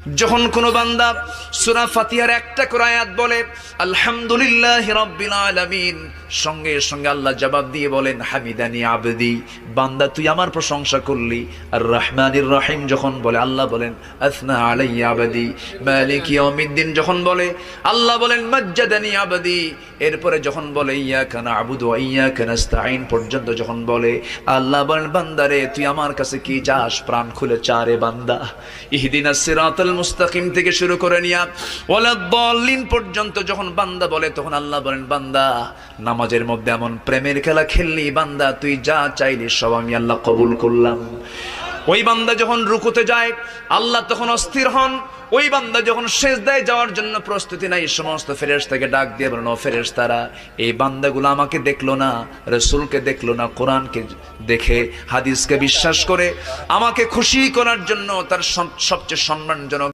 যখন কোনো বান্দা সূরা ফাতিহার একটা করে আয়াত বলে আলহামদুলিল্লাহি রাব্বিল আলামিন, সঙ্গে সঙ্গে আল্লাহ জবাব দিয়ে বলেন হামিদানি আবদি, বান্দা তুই আমার প্রশংসা করলি। আর রহমানির রহিম যখন বলে আল্লাহ বলেন আসনা আলাইয়া আবদি। মালিক ইয়াউমিদ্দিন যখন বলে আল্লাহ বলেন মাজ্জাদানি আবদি। এরপরে যখন বলে ইয়াকা না'বুদু ওয়া ইয়াকা নাস্তাঈন পর্যন্ত যখন বলে আল্লাহ বলেন বান্দারে তুই আমার কাছে কি চাস, প্রাণ খুলে চারে বান্দা। ইহদিনাস সিরাতাল মুস্তাকিম থেকে শুরু করে নিয়া ওয়ালাদ-দাল্লিন পর্যন্ত যখন বান্দা বলে তখন আল্লাহ বলেন বান্দা নামাজের মধ্যে এমন প্রেমের খেলা খেললি বান্দা, তুই যা চাইলি সব আমি আল্লাহ কবুল করলাম। ওই বান্দা যখন রুকুতে যায় আল্লাহ তখন অস্থির হন। ওই বান্দা যখন সিজদায় যাওয়ার জন্য প্রস্তুতি নাই, সমস্ত ফেরেশতাকে ডাক দিয়ে বলেন ও ফেরেশতারা, এই বান্দাগুলো আমাকে দেখলো না, রাসূলকে দেখলো না, কোরআনকে দেখে হাদিসকে বিশ্বাস করে আমাকে খুশি করার জন্য তার সবচেয়ে সম্মানজনক